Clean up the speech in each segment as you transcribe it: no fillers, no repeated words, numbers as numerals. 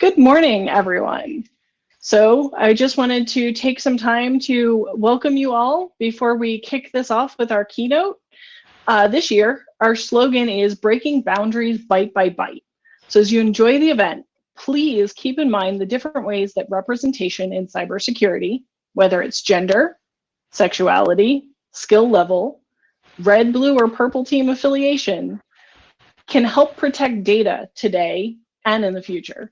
Good morning, everyone. So I just wanted to take some time to welcome you all before we kick this off with our keynote. This year, our slogan is Breaking Boundaries Bite by Bite. So as you enjoy the event, please keep in mind the different ways that representation in cybersecurity, whether it's gender, sexuality, skill level, red, blue, or purple team affiliation, can help protect data today and in the future.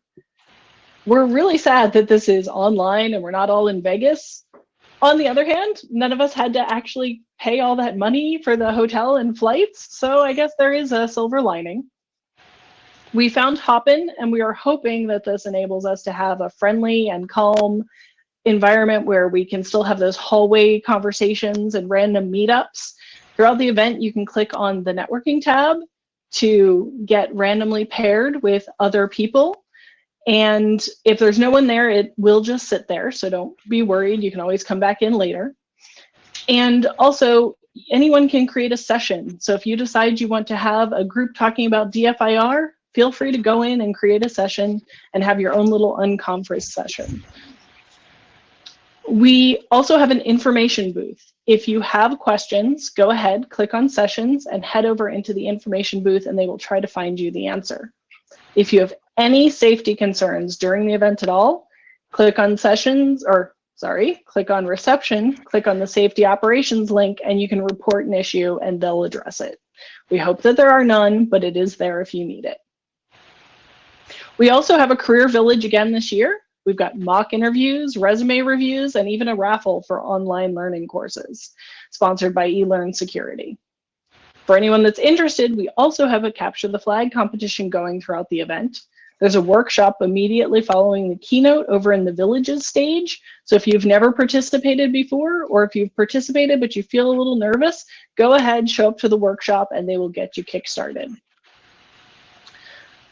We're really sad that this is online and we're not all in Vegas. On the other hand, none of us had to actually pay all that money for the hotel and flights, so I guess there is a silver lining. We found Hopin, and we are hoping that this enables us to have a friendly and calm environment where we can still have those hallway conversations and random meetups. Throughout the event, you can click on the networking tab to get randomly paired with other people. And if there's no one there, it will just sit there. So don't be worried. You can always come back in later. And also, anyone can create a session. So if you decide you want to have a group talking about DFIR, feel free to go in and create a session and have your own little unconference session. We also have an information booth. If you have questions, go ahead, click on sessions and head over into the information booth and they will try to find you the answer. If you have any safety concerns during the event at all, click on sessions, or sorry, click on reception, click on the safety operations link, and you can report an issue and they'll address it. We hope that there are none, but it is there if you need it. We also have a career village again this year. We've got mock interviews, resume reviews, and even a raffle for online learning courses, sponsored by eLearn Security. For anyone that's interested, we also have a Capture the Flag competition going throughout the event. There's a workshop immediately following the keynote over in the Villages stage. So if you've never participated before, or if you've participated but you feel a little nervous, go ahead, show up to the workshop, and they will get you kickstarted.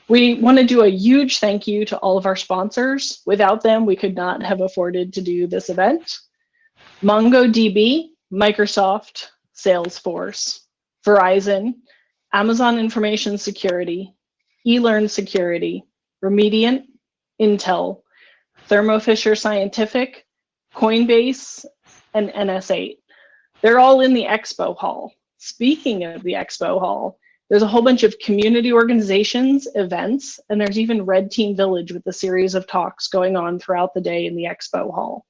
We want to do a huge thank you to all of our sponsors. Without them, we could not have afforded to do this event. MongoDB, Microsoft, Salesforce, Verizon, Amazon Information Security, eLearn Security, Remediant, Intel, Thermo Fisher Scientific, Coinbase, and NS8. They're all in the expo hall. Speaking of the expo hall, there's a whole bunch of community organizations, events, and there's even Red Team Village with a series of talks going on throughout the day in the expo hall.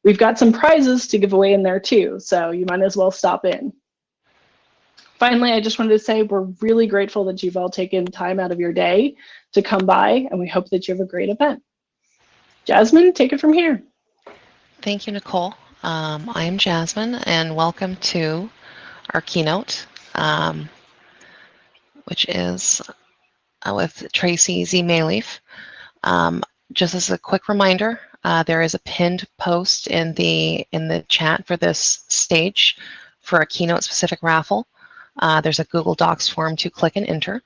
We've got some prizes to give away in there too, so you might as well stop in. Finally, I just wanted to say we're really grateful that you've all taken time out of your day to come by, and we hope that you have a great event. Jasmine, take it from here. Thank you, Nicole. I am Jasmine, and welcome to our keynote, which is with Tracy Z. Maleeff. Just as a quick reminder, there is a pinned post in the chat for this stage for a keynote-specific raffle. There's a Google Docs form to click and enter.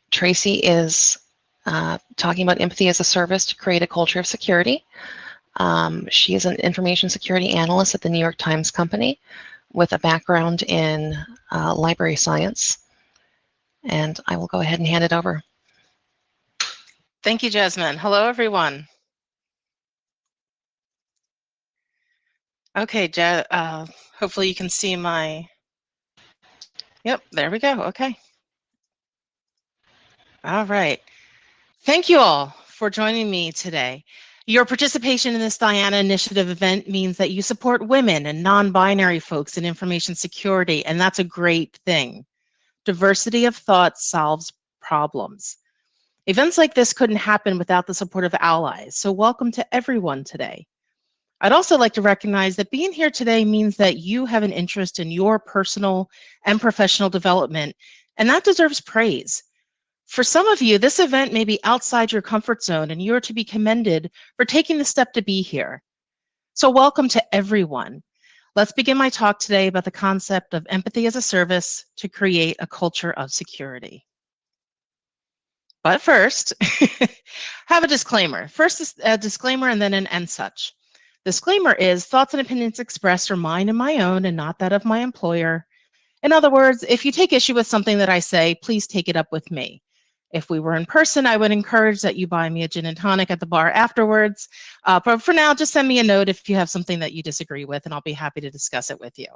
Tracy is talking about empathy as a service to create a culture of security. She is an information security analyst at the New York Times Company with a background in library science. And I will go ahead and hand it over. Thank you, Jasmine. Hello, everyone. Okay, hopefully you can see my, yep, there we go, okay. All right. Thank you all for joining me today. Your participation in this Diana Initiative event means that you support women and non-binary folks in information security, and that's a great thing. Diversity of thought solves problems. Events like this couldn't happen without the support of allies, so welcome to everyone today. I'd also like to recognize that being here today means that you have an interest in your personal and professional development, and that deserves praise. For some of you, this event may be outside your comfort zone, and you are to be commended for taking the step to be here. So welcome to everyone. Let's begin my talk today about the concept of empathy as a service to create a culture of security. But first, have a disclaimer. First, a disclaimer and then an and such. Disclaimer is thoughts and opinions expressed are mine and my own and not that of my employer. In other words, if you take issue with something that I say, please take it up with me. If we were in person, I would encourage that you buy me a gin and tonic at the bar afterwards. But for now, just send me a note if you have something that you disagree with, and I'll be happy to discuss it with you.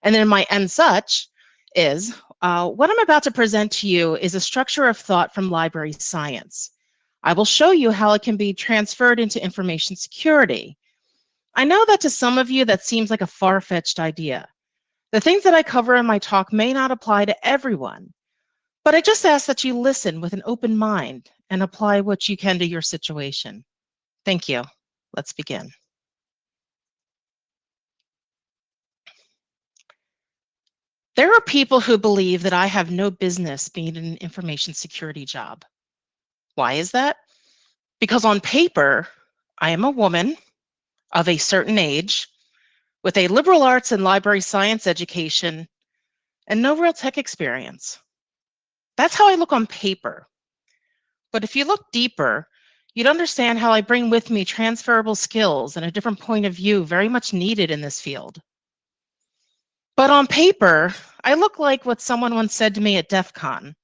And then my and such is what I'm about to present to you is a structure of thought from library science. I will show you how it can be transferred into information security. I know that to some of you that seems like a far-fetched idea. The things that I cover in my talk may not apply to everyone, but I just ask that you listen with an open mind and apply what you can to your situation. Thank you. Let's begin. There are people who believe that I have no business being in an information security job. Why is that? Because on paper, I am a woman of a certain age with a liberal arts and library science education and no real tech experience. That's how I look on paper. But if you look deeper, you'd understand how I bring with me transferable skills and a different point of view very much needed in this field. But on paper, I look like what someone once said to me at DEF CON,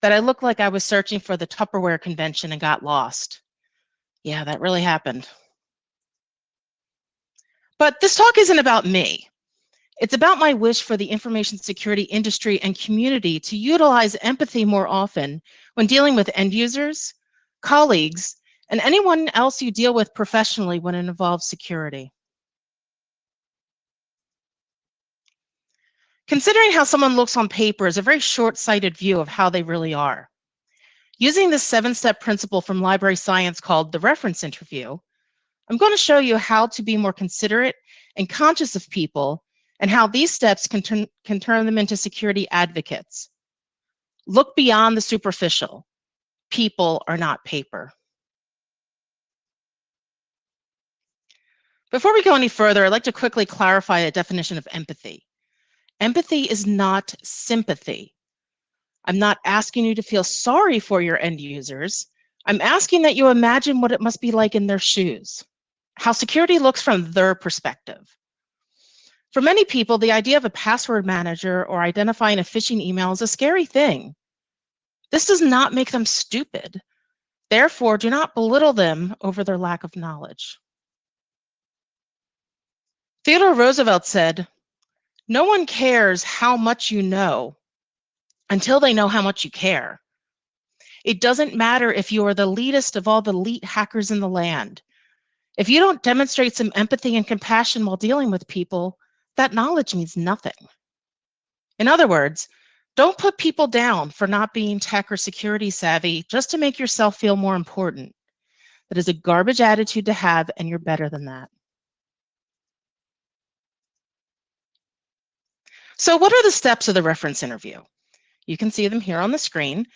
that I looked like I was searching for the Tupperware convention and got lost. Yeah, that really happened. But this talk isn't about me. It's about my wish for the information security industry and community to utilize empathy more often when dealing with end users, colleagues, and anyone else you deal with professionally when it involves security. Considering how someone looks on paper is a very short-sighted view of how they really are. Using this 7-step principle from library science called the reference interview, I'm going to show you how to be more considerate and conscious of people and how these steps can turn them into security advocates. Look beyond the superficial. People are not paper. Before we go any further, I'd like to quickly clarify a definition of empathy. Empathy is not sympathy. I'm not asking you to feel sorry for your end users. I'm asking that you imagine what it must be like in their shoes, how security looks from their perspective. For many people, the idea of a password manager or identifying a phishing email is a scary thing. This does not make them stupid. Therefore, do not belittle them over their lack of knowledge. Theodore Roosevelt said, "No one cares how much you know until they know how much you care." It doesn't matter if you are the elitist of all the elite hackers in the land. If you don't demonstrate some empathy and compassion while dealing with people, that knowledge means nothing. In other words, don't put people down for not being tech or security savvy just to make yourself feel more important. That is a garbage attitude to have, and you're better than that. So what are the steps of the reference interview? You can see them here on the screen.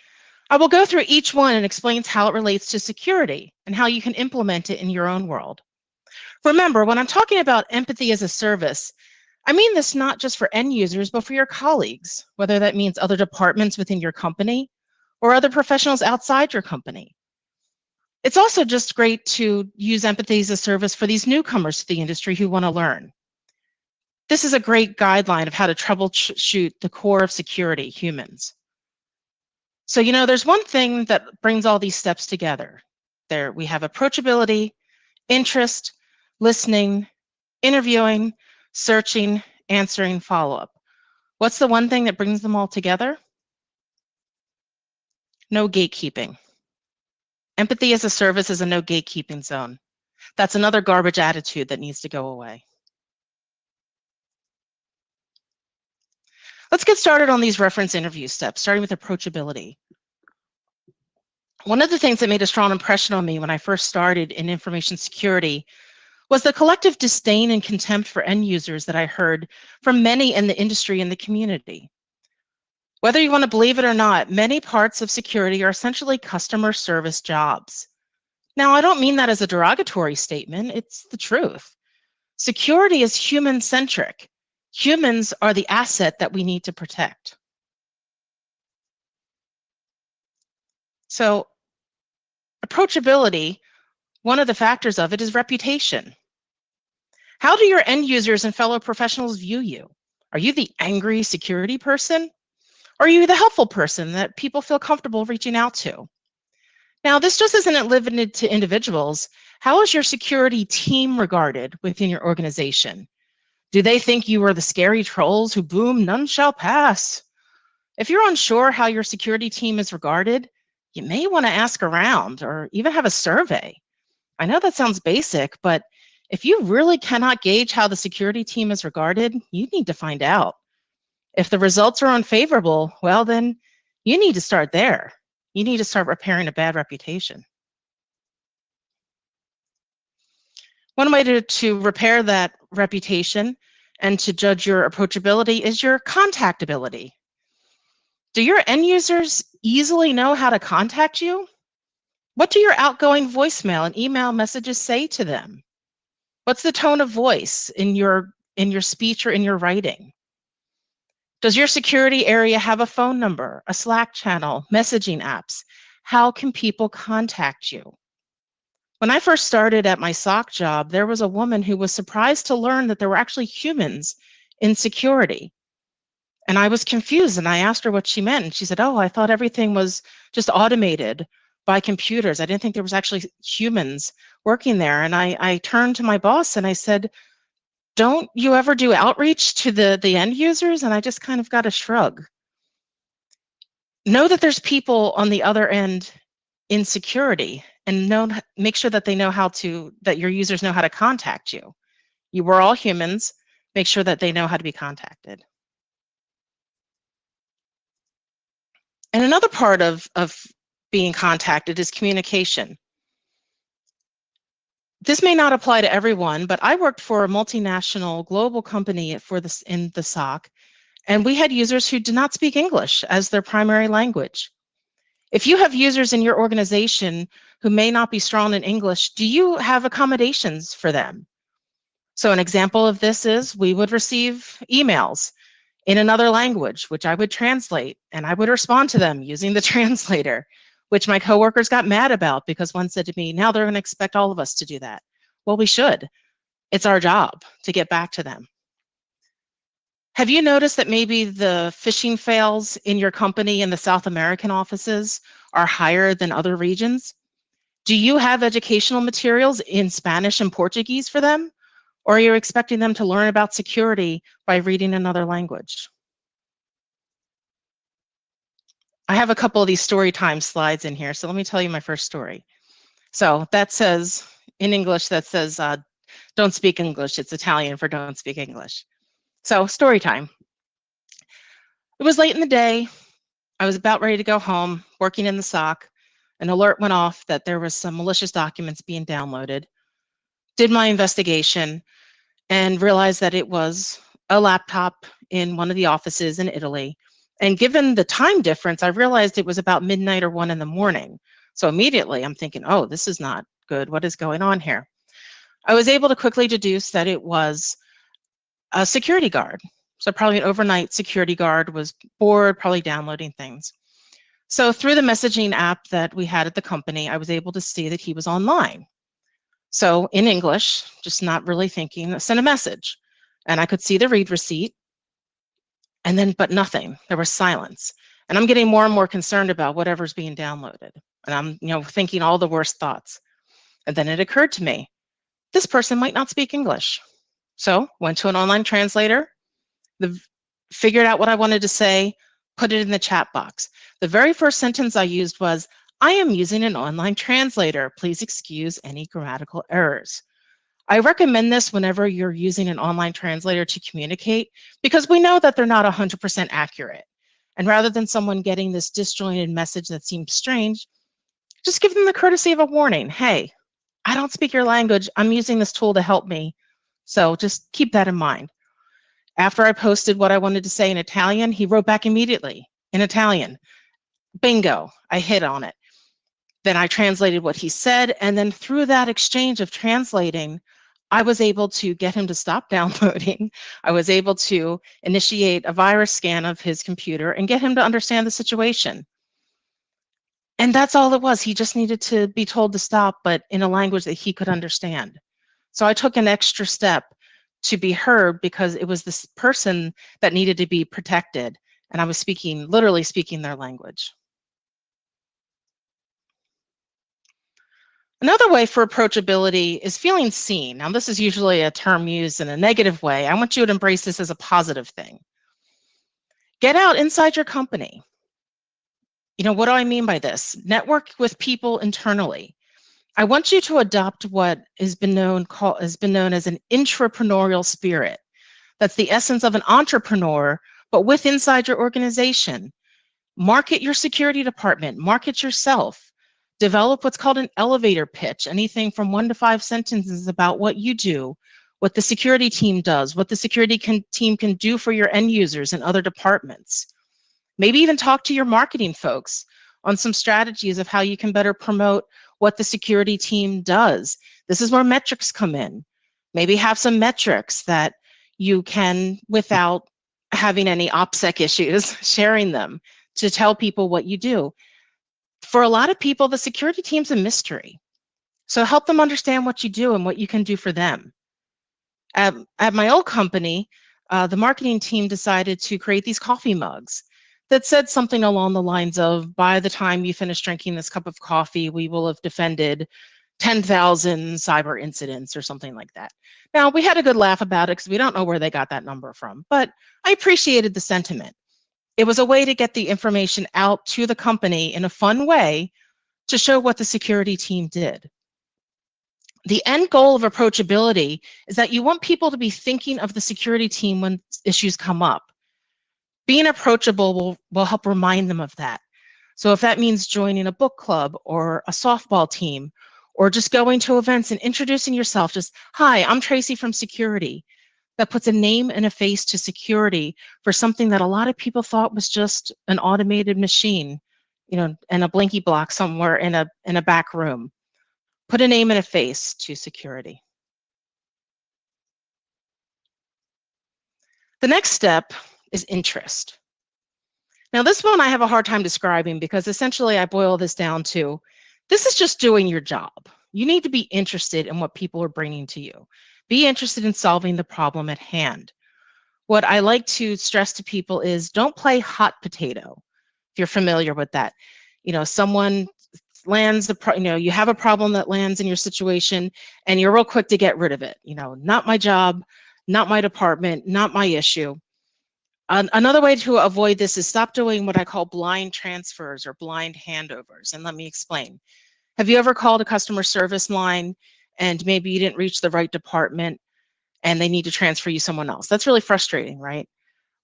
I will go through each one and explain how it relates to security and how you can implement it in your own world. Remember, when I'm talking about empathy as a service, I mean this not just for end users, but for your colleagues, whether that means other departments within your company or other professionals outside your company. It's also just great to use empathy as a service for these newcomers to the industry who want to learn. This is a great guideline of how to troubleshoot the core of security, humans. So, there's one thing that brings all these steps together. There we have approachability, interest, listening, interviewing, searching, answering, follow-up. What's the one thing that brings them all together? No gatekeeping. Empathy as a service is a no gatekeeping zone. That's another garbage attitude that needs to go away. Let's get started on these reference interview steps, starting with approachability. One of the things that made a strong impression on me when I first started in information security was the collective disdain and contempt for end users that I heard from many in the industry and the community. Whether you want to believe it or not, many parts of security are essentially customer service jobs. Now, I don't mean that as a derogatory statement, it's the truth. Security is human-centric. Humans are the asset that we need to protect. So, approachability, one of the factors of it is reputation. How do your end users and fellow professionals view you? Are you the angry security person? Are you the helpful person that people feel comfortable reaching out to? Now, this just isn't limited to individuals. How is your security team regarded within your organization? Do they think you are the scary trolls who boom, none shall pass? If you're unsure how your security team is regarded, you may want to ask around or even have a survey. I know that sounds basic, but if you really cannot gauge how the security team is regarded, you need to find out. If the results are unfavorable, well, then you need to start there. You need to start repairing a bad reputation. One way to repair that reputation and to judge your approachability is your contactability. Do your end users easily know how to contact you? What do your outgoing voicemail and email messages say to them? What's the tone of voice in your speech or in your writing? Does your security area have a phone number, a Slack channel, messaging apps? How can people contact you? When I first started at my SOC job, there was a woman who was surprised to learn that there were actually humans in security. And I was confused and I asked her what she meant. And she said, oh, I thought everything was just automated by computers. I didn't think there was actually humans working there. And I turned to my boss and I said, don't you ever do outreach to the end users? And I just kind of got a shrug. Know that there's people on the other end in security and make sure that they know that your users know how to contact you. You were all humans. Make sure that they know how to be contacted. And another part of being contacted is communication. This may not apply to everyone, but I worked for a multinational global company in the SOC, and we had users who did not speak English as their primary language. If you have users in your organization who may not be strong in English, do you have accommodations for them? So an example of this is we would receive emails in another language, which I would translate, and I would respond to them using the translator, which my coworkers got mad about because one said to me, now they're going to expect all of us to do that. Well, we should. It's our job to get back to them. Have you noticed that maybe the phishing fails in your company in the South American offices are higher than other regions? Do you have educational materials in Spanish and Portuguese for them? Or are you expecting them to learn about security by reading another language? I have a couple of these story time slides in here, so let me tell you my first story. So that says, in English, that says, don't speak English. It's Italian for don't speak English. So story time. It was late in the day. I was about ready to go home, working in the SOC. An alert went off that there was some malicious documents being downloaded. Did my investigation and realized that it was a laptop in one of the offices in Italy. And given the time difference, I realized it was about midnight or 1 in the morning. So immediately I'm thinking, oh, this is not good. What is going on here? I was able to quickly deduce that it was a security guard. So probably an overnight security guard was bored, probably downloading things. So through the messaging app that we had at the company, I was able to see that he was online. So in English, just not really thinking, I sent a message and I could see the read receipt and then, but nothing, there was silence. And I'm getting more and more concerned about whatever's being downloaded. And I'm, thinking all the worst thoughts. And then it occurred to me, this person might not speak English. So went to an online translator, figured out what I wanted to say, put it in the chat box. The very first sentence I used was, I am using an online translator. Please excuse any grammatical errors. I recommend this whenever you're using an online translator to communicate, because we know that they're not 100% accurate. And rather than someone getting this disjointed message that seems strange, just give them the courtesy of a warning. Hey, I don't speak your language. I'm using this tool to help me. So just keep that in mind. After I posted what I wanted to say in Italian, he wrote back immediately in Italian. Bingo, I hit on it. Then I translated what he said, and then through that exchange of translating, I was able to get him to stop downloading. I was able to initiate a virus scan of his computer and get him to understand the situation. And that's all it was. He just needed to be told to stop, but in a language that he could understand. So I took an extra step to be heard because it was this person that needed to be protected, and I was literally speaking their language. Another way for approachability is feeling seen. Now, this is usually a term used in a negative way. I want you to embrace this as a positive thing. Get out inside your company. What do I mean by this? Network with people internally. I want you to adopt what has been known as an intrapreneurial spirit. That's the essence of an entrepreneur, but with inside your organization. Market your security department, market yourself. Develop what's called an elevator pitch, anything from 1 to 5 sentences about what you do, what the security team does, what the security team can do for your end users and other departments. Maybe even talk to your marketing folks on some strategies of how you can better promote what the security team does. This is where metrics come in. Maybe have some metrics that you can, without having any OPSEC issues, sharing them to tell people what you do. For a lot of people, the security team's a mystery. So help them understand what you do and what you can do for them. At my old company, the marketing team decided to create these coffee mugs that said something along the lines of, by the time you finish drinking this cup of coffee, we will have defended 10,000 cyber incidents or something like that. Now, we had a good laugh about it because we don't know where they got that number from, but I appreciated the sentiment. It was a way to get the information out to the company in a fun way to show what the security team did. The end goal of approachability is that you want people to be thinking of the security team when issues come up. Being approachable will help remind them of that. So if that means joining a book club or a softball team, or just going to events and introducing yourself, just, hi, I'm Tracy from security. That puts a name and a face to security for something that a lot of people thought was just an automated machine, and a blinky block somewhere in a back room. Put a name and a face to security. The next step is interest. Now, this one I have a hard time describing because essentially I boil this down to, this is just doing your job. You need to be interested in what people are bringing to you. Be interested in solving the problem at hand. What I like to stress to people is don't play hot potato, if you're familiar with that. Someone lands you have a problem that lands in your situation and you're real quick to get rid of it. Not my job, not my department, not my issue. Another way to avoid this is stop doing what I call blind transfers or blind handovers. And let me explain. Have you ever called a customer service line and maybe you didn't reach the right department and they need to transfer you someone else? That's really frustrating, right?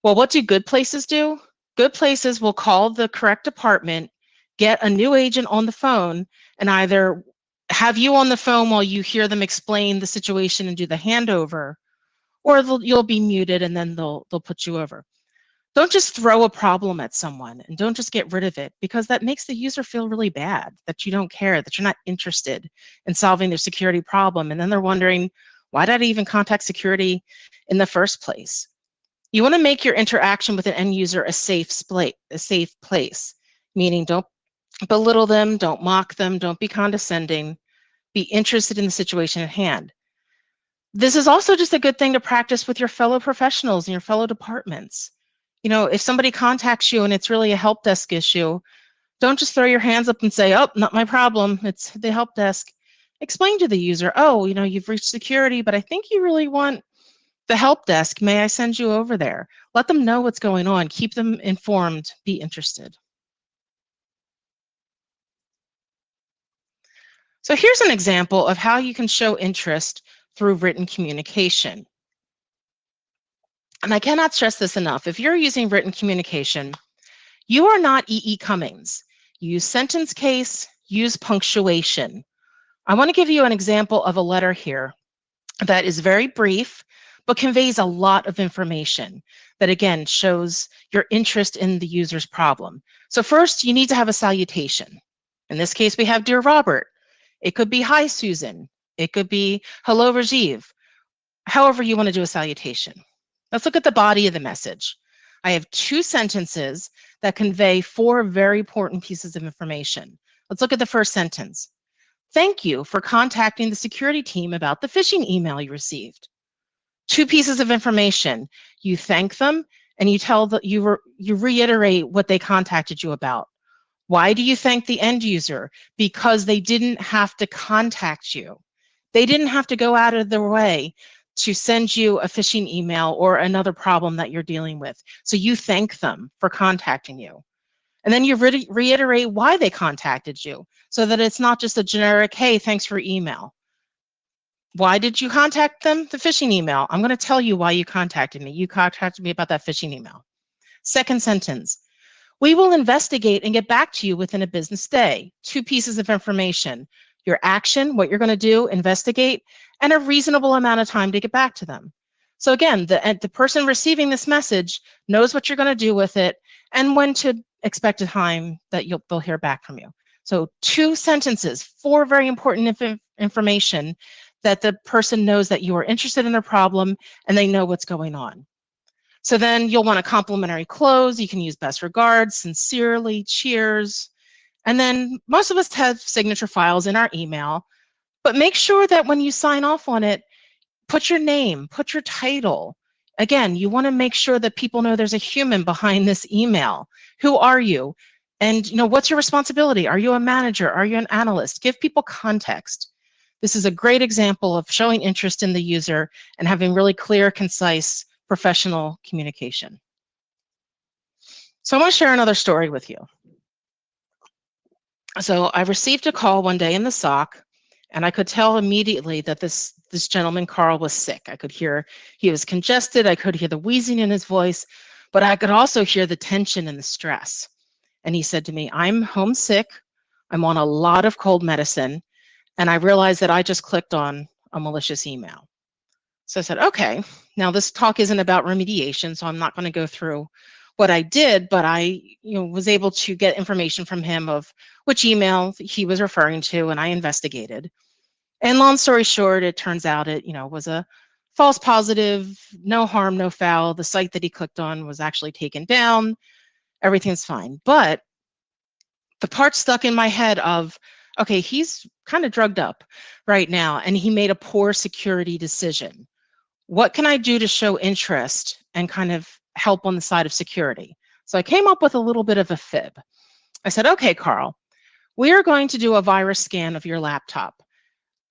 Well, what do good places do? Good places will call the correct department, get a new agent on the phone, and either have you on the phone while you hear them explain the situation and do the handover, or you'll be muted and then they'll put you over. Don't just throw a problem at someone and don't just get rid of it, because that makes the user feel really bad that you don't care, that you're not interested in solving their security problem. And then they're wondering, why did I even contact security in the first place? You want to make your interaction with an end user a safe place, meaning don't belittle them, don't mock them, don't be condescending, be interested in the situation at hand. This is also just a good thing to practice with your fellow professionals and your fellow departments. If somebody contacts you and it's really a help desk issue, don't just throw your hands up and say, oh, not my problem, it's the help desk. Explain to the user, oh, you've reached security, but I think you really want the help desk. May I send you over there? Let them know what's going on. Keep them informed. Be interested. So here's an example of how you can show interest through written communication. And I cannot stress this enough. If you're using written communication, you are not E.E. Cummings. Use sentence case, use punctuation. I want to give you an example of a letter here that is very brief, but conveys a lot of information that, again, shows your interest in the user's problem. So first, you need to have a salutation. In this case, we have Dear Robert. It could be Hi, Susan. It could be Hello, Rajiv. However you want to do a salutation. Let's look at the body of the message. I have 2 sentences that convey 4 very important pieces of information. Let's look at the first sentence. Thank you for contacting the security team about the phishing email you received. 2 pieces of information. You thank them and you reiterate what they contacted you about. Why do you thank the end user? Because they didn't have to contact you. They didn't have to go out of their way to send you a phishing email or another problem that you're dealing with. So you thank them for contacting you. And then you reiterate why they contacted you so that it's not just a generic, hey, thanks for email. Why did you contact them? The phishing email. I'm going to tell you why you contacted me. You contacted me about that phishing email. Second sentence. We will investigate and get back to you within a business day. 2 pieces of information. Your action, what you're going to do, investigate, and a reasonable amount of time to get back to them. So again, the person receiving this message knows what you're going to do with it and when to expect a time that they'll hear back from you. So 2 sentences, 4 very important information that the person knows that you are interested in their problem and they know what's going on. So then you'll want a complimentary close. You can use best regards, sincerely, cheers. And then most of us have signature files in our email, but make sure that when you sign off on it, put your name, put your title. Again, you want to make sure that people know there's a human behind this email. Who are you? And what's your responsibility? Are you a manager? Are you an analyst? Give people context. This is a great example of showing interest in the user and having really clear, concise, professional communication. So I want to share another story with you. So I received a call one day in the SOC, and I could tell immediately that this gentleman, Carl, was sick. I could hear he was congested. I could hear the wheezing in his voice, but I could also hear the tension and the stress. And he said to me, I'm homesick. I'm on a lot of cold medicine, and I realized that I just clicked on a malicious email. So I said, okay, now this talk isn't about remediation, so I'm not going to go through what I did, but I was able to get information from him of which email he was referring to, and I investigated. And long story short, it turns out it was a false positive, no harm, no foul. The site that he clicked on was actually taken down. Everything's fine. But the part stuck in my head of, okay, he's kind of drugged up right now, and he made a poor security decision. What can I do to show interest and kind of help on the side of security? So I came up with a little bit of a fib. I said, okay, Carl, we are going to do a virus scan of your laptop.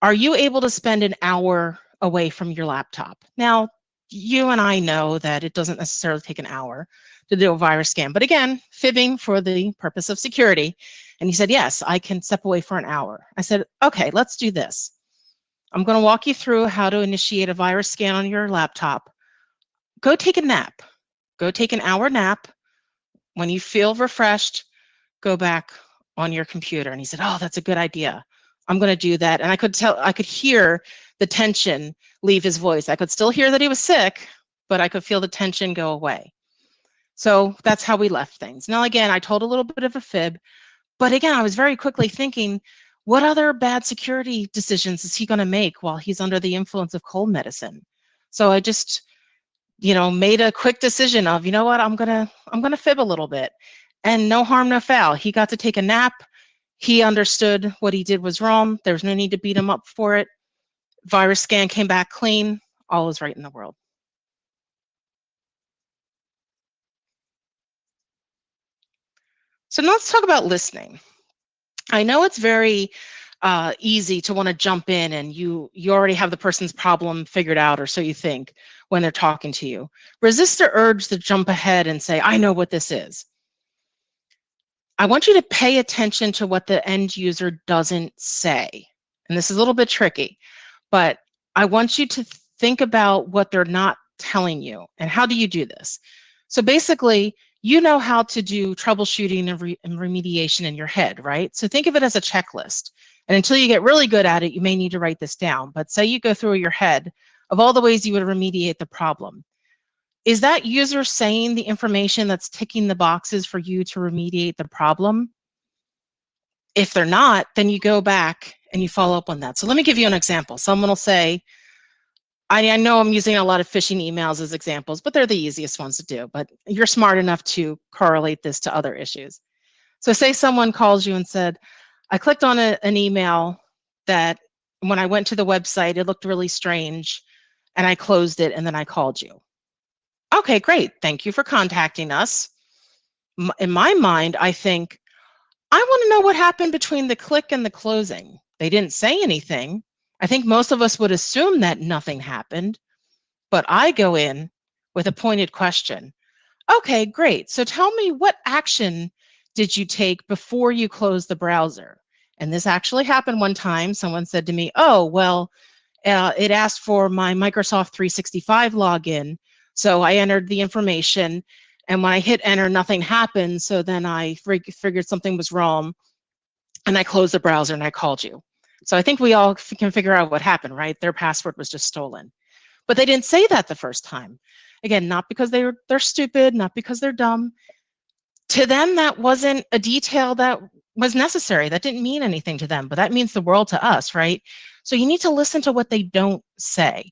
Are you able to spend an hour away from your laptop? Now, you and I know that it doesn't necessarily take an hour to do a virus scan, but again, fibbing for the purpose of security. And he said, yes, I can step away for an hour. I said, okay, let's do this. I'm going to walk you through how to initiate a virus scan on your laptop. Go take a nap. Go take an hour nap. When you feel refreshed, go back on your computer. And he said, oh, that's a good idea. I'm going to do that. And I could hear the tension leave his voice. I could still hear that he was sick, but I could feel the tension go away. So that's how we left things. Now, again, I told a little bit of a fib, but again, I was very quickly thinking, what other bad security decisions is he going to make while he's under the influence of cold medicine? So I just, made a quick decision of, you know what, I'm gonna fib a little bit, and no harm, no foul. He got to take a nap. He understood what he did was wrong. There was no need to beat him up for it. Virus scan came back clean. All is right in the world. So now let's talk about listening. I know it's very easy to want to jump in and you already have the person's problem figured out, or so you think when they're talking to you. Resist the urge to jump ahead and say, I know what this is. I want you to pay attention to what the end user doesn't say. And this is a little bit tricky, but I want you to think about what they're not telling you. And how do you do this? So basically, you know how to do troubleshooting and remediation in your head, right? So think of it as a checklist. And until you get really good at it, you may need to write this down. But say you go through your head of all the ways you would remediate the problem. Is that user saying the information that's ticking the boxes for you to remediate the problem? If they're not, then you go back and you follow up on that. So let me give you an example. Someone will say, I know I'm using a lot of phishing emails as examples, but they're the easiest ones to do. But you're smart enough to correlate this to other issues. So say someone calls you and said, I clicked on an email that when I went to the website, it looked really strange, and I closed it, and then I called you. Okay, great. Thank you for contacting us. In my mind, I think, I want to know what happened between the click and the closing. They didn't say anything. I think most of us would assume that nothing happened, but I go in with a pointed question. Okay, great. So tell me, what action did you take before you closed the browser? And this actually happened one time. Someone said to me, oh, well, it asked for my Microsoft 365 login. So I entered the information, and when I hit enter, nothing happened. So then I figured something was wrong, and I closed the browser and I called you. So I think we all can figure out what happened, right? Their password was just stolen. But they didn't say that the first time. Again, not because they're stupid, not because they're dumb. To them, that wasn't a detail that was necessary. That didn't mean anything to them, but that means the world to us, right? So you need to listen to what they don't say.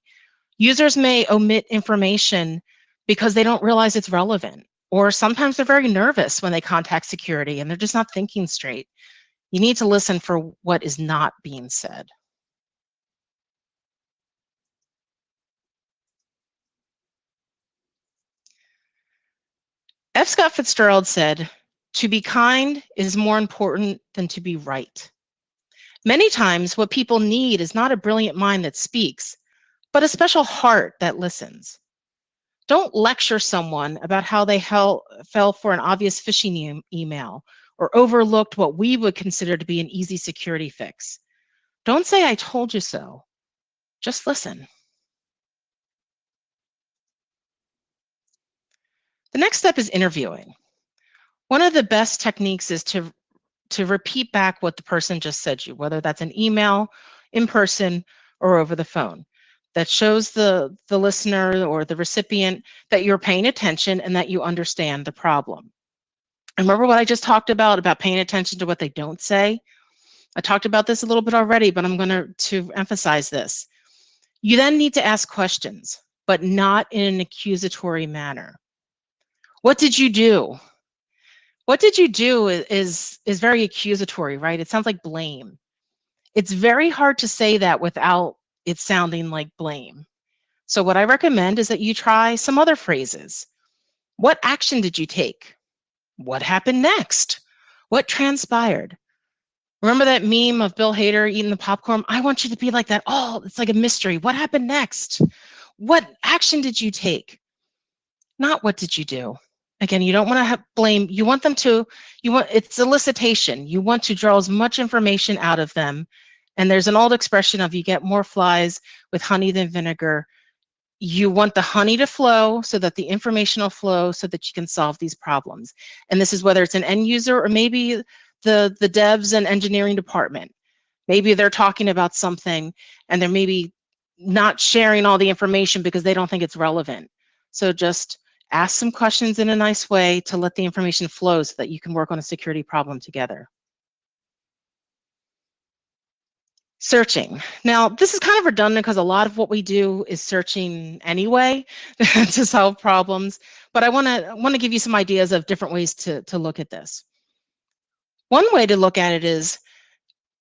Users may omit information because they don't realize it's relevant, or sometimes they're very nervous when they contact security and they're just not thinking straight. You need to listen for what is not being said. F. Scott Fitzgerald said, "To be kind is more important than to be right." Many times, what people need is not a brilliant mind that speaks, but a special heart that listens. Don't lecture someone about how they fell for an obvious phishing email or overlooked what we would consider to be an easy security fix. Don't say, "I told you so." Just listen. The next step is interviewing. One of the best techniques is to repeat back what the person just said to you, whether that's an email, in person, or over the phone. That shows the listener or the recipient that you're paying attention and that you understand the problem. And remember what I just talked about paying attention to what they don't say? I talked about this a little bit already, but I'm going to emphasize this. You then need to ask questions, but not in an accusatory manner. What did you do? What did you do is very accusatory, right? It sounds like blame. It's very hard to say that without it sounding like blame. So what I recommend is that you try some other phrases. What action did you take? What happened next? What transpired? Remember that meme of Bill Hader eating the popcorn? I want you to be like that. Oh, it's like a mystery. What happened next? What action did you take? Not what did you do? Again, you don't want to have blame. You want them to, it's elicitation. You want to draw as much information out of them. And there's an old expression of, you get more flies with honey than vinegar. You want the honey to flow so that the information will flow so that you can solve these problems. And this is whether it's an end user or maybe the devs and engineering department. Maybe they're talking about something and they're maybe not sharing all the information because they don't think it's relevant. So just ask some questions in a nice way to let the information flow so that you can work on a security problem together. Searching. Now, this is kind of redundant because a lot of what we do is searching anyway to solve problems, but I want to give you some ideas of different ways to look at this. One way to look at it is,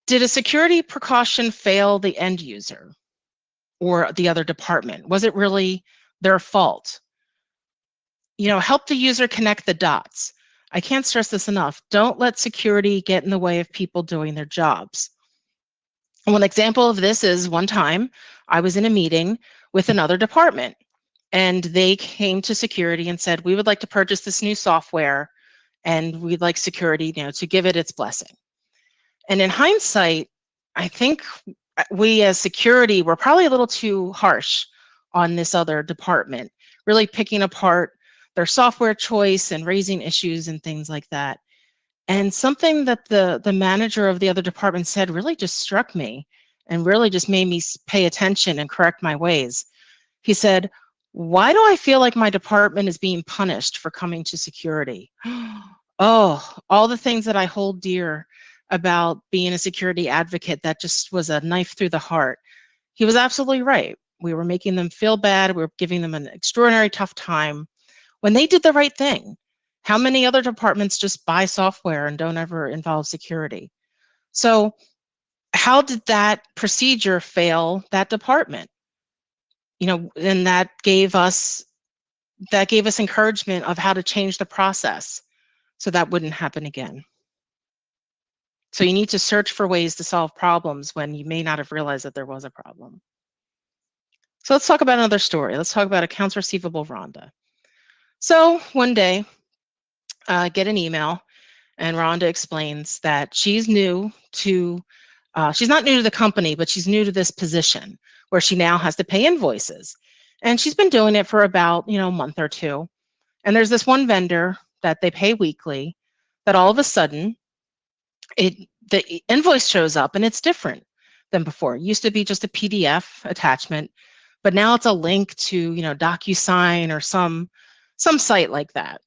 did a security precaution fail the end user or the other department? Was it really their fault? Help the user connect the dots. I can't stress this enough. Don't let security get in the way of people doing their jobs. One example of this is, one time I was in a meeting with another department and they came to security and said, we would like to purchase this new software and we'd like security, to give it its blessing. And in hindsight, I think we as security were probably a little too harsh on this other department, really picking apart their software choice and raising issues and things like that. And something that the manager of the other department said really just struck me and really just made me pay attention and correct my ways. He said, why do I feel like my department is being punished for coming to security? Oh, all the things that I hold dear about being a security advocate, that just was a knife through the heart. He was absolutely right. We were making them feel bad. We were giving them an extraordinary tough time when they did the right thing. How many other departments just buy software and don't ever involve security? So how did that procedure fail that department? And that gave us that gave us encouragement of how to change the process so that wouldn't happen again. So you need to search for ways to solve problems when you may not have realized that there was a problem. So let's talk about another story. Let's talk about accounts receivable Rhonda. So one day, I get an email, and Rhonda explains that she's new to, she's not new to the company, but she's new to this position where she now has to pay invoices. And she's been doing it for about, a month or two. And there's this one vendor that they pay weekly that all of a sudden, the invoice shows up and it's different than before. It used to be just a PDF attachment, but now it's a link to, DocuSign or some site like that.